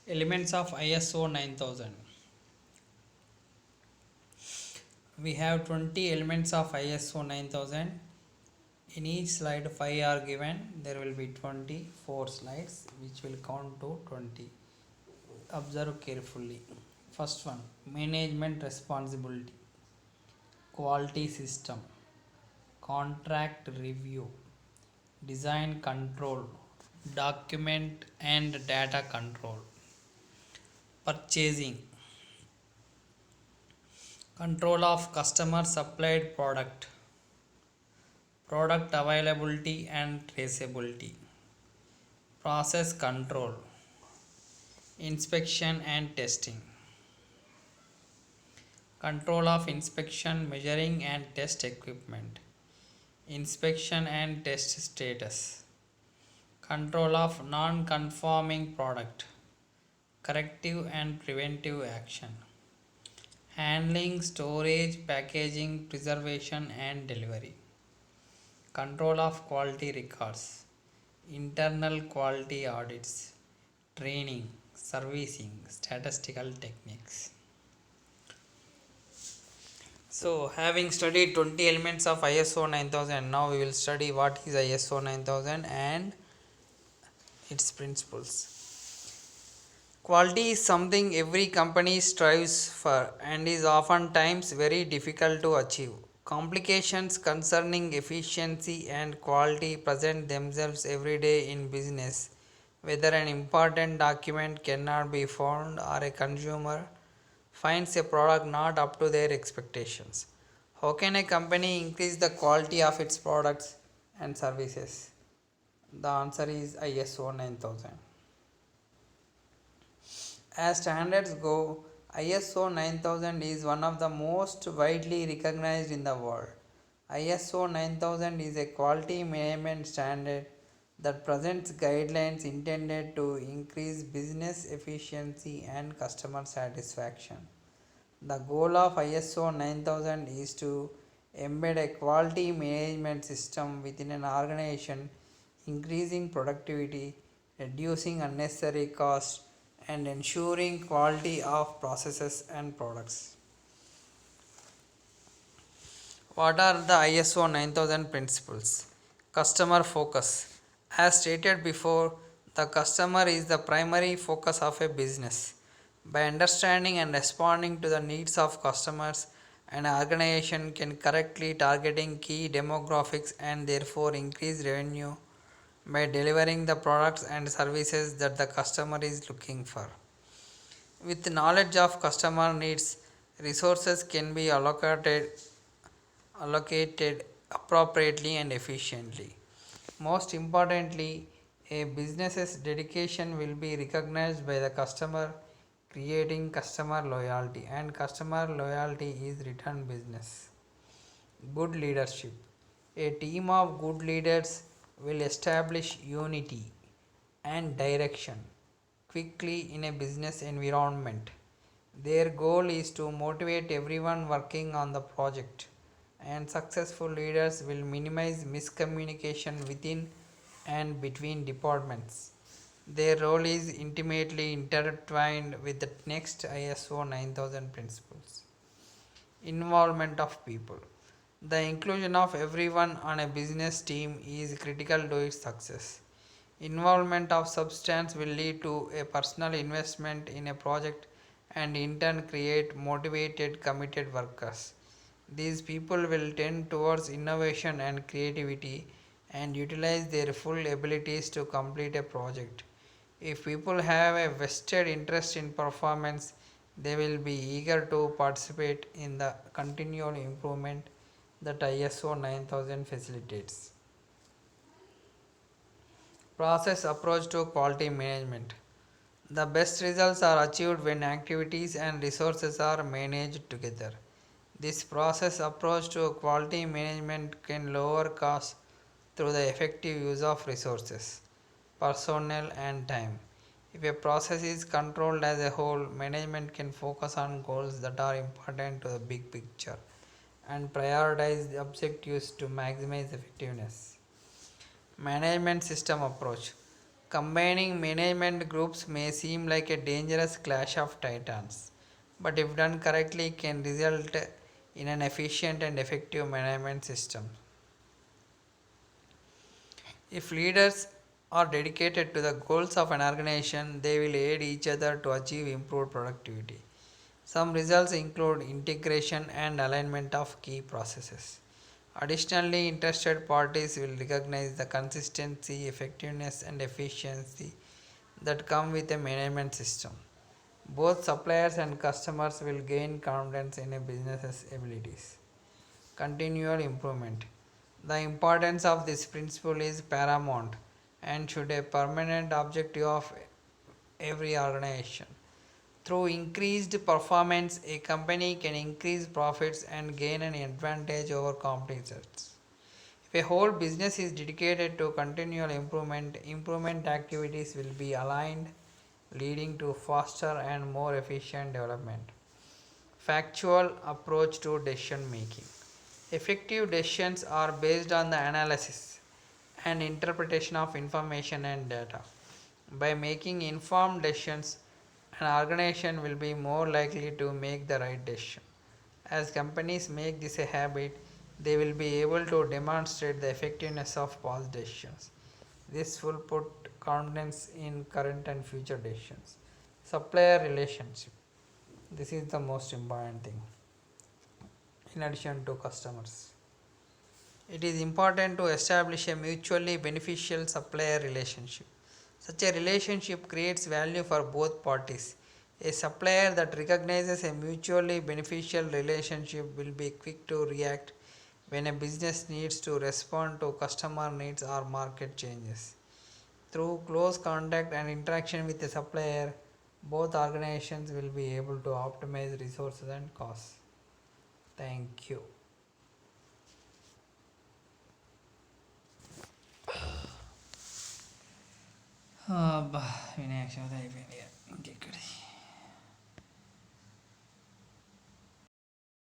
Elements of ISO 9000. We have 20 elements of ISO 9000. In each slide 5 are given. There will be 24 slides which will count to 20. Observe carefully. First one, management responsibility, quality system, contract review, design control, document and data control, purchasing, control of customer supplied product, product availability and traceability, process control, inspection and testing, control of inspection, measuring and test equipment, inspection and test status, control of non-conforming product, corrective and preventive action, handling, storage, packaging, preservation and delivery, control of quality records, internal quality audits, training, servicing, statistical techniques. So, having studied 20 elements of ISO 9000, now we will study what is ISO 9000 and its principles. Quality is something every company strives for and is oftentimes very difficult to achieve. Complications concerning efficiency and quality present themselves every day in business. Whether an important document cannot be found or a consumer finds a product not up to their expectations. How can a company increase the quality of its products and services? The answer is ISO 9000. As standards go, ISO 9000 is one of the most widely recognized in the world. ISO 9000 is a quality management standard that presents guidelines intended to increase business efficiency and customer satisfaction. The goal of ISO 9000 is to embed a quality management system within an organization, increasing productivity, reducing unnecessary costs, and ensuring quality of processes and products. What are the ISO 9000 principles? Customer focus. As stated before, the customer is the primary focus of a business. By understanding and responding to the needs of customers, an organization can correctly targeting key demographics and therefore increase revenue by delivering the products and services that the customer is looking for. With knowledge of customer needs, resources can be allocated appropriately and efficiently. Most importantly, a business's dedication will be recognized by the customer, creating customer loyalty, and customer loyalty is return business. Good leadership. A team of good leaders will establish unity and direction quickly in a business environment. Their goal is to motivate everyone working on the project, and successful leaders will minimize miscommunication within and between departments. Their role is intimately intertwined with the next ISO 9000 principles. Involvement of people. The inclusion of everyone on a business team is critical to its success. Involvement of substance will lead to a personal investment in a project and in turn create motivated, committed workers. These people will tend towards innovation and creativity and utilize their full abilities to complete a project. If people have a vested interest in performance, they will be eager to participate in the continual improvement that ISO 9000 facilitates. Process approach to quality management. The best results are achieved when activities and resources are managed together. This process approach to quality management can lower costs through the effective use of resources, personnel, and time. If a process is controlled as a whole, management can focus on goals that are important to the big picture and prioritize the objectives to maximize effectiveness. Management system approach. Combining management groups may seem like a dangerous clash of titans, but if done correctly, can result in an efficient and effective management system. If leaders are dedicated to the goals of an organization, they will aid each other to achieve improved productivity. Some results include integration and alignment of key processes. Additionally, interested parties will recognize the consistency, effectiveness, and efficiency that come with a management system. Both suppliers and customers will gain confidence in a business's abilities. Continual improvement. The importance of this principle is paramount and should a permanent objective of every organization. Through increased performance, a company can increase profits and gain an advantage over competitors. If a whole business is dedicated to continual improvement, improvement activities will be aligned, leading to faster and more efficient development. Factual approach to decision making. Effective decisions are based on the analysis and interpretation of information and data. By making informed decisions, an organization will be more likely to make the right decision. As companies make this a habit, they will be able to demonstrate the effectiveness of past decisions. This will put confidence in current and future decisions. Supplier relationship. This is the most important thing in addition to customers. It is important to establish a mutually beneficial supplier relationship. Such a relationship creates value for both parties. A supplier that recognizes a mutually beneficial relationship will be quick to react when a business needs to respond to customer needs or market changes. Through close contact and interaction with the supplier, both organizations will be able to optimize resources and costs. Thank you. Vinayaka Chavithi అయిపోయింది ఇక ఇంకెక్కడి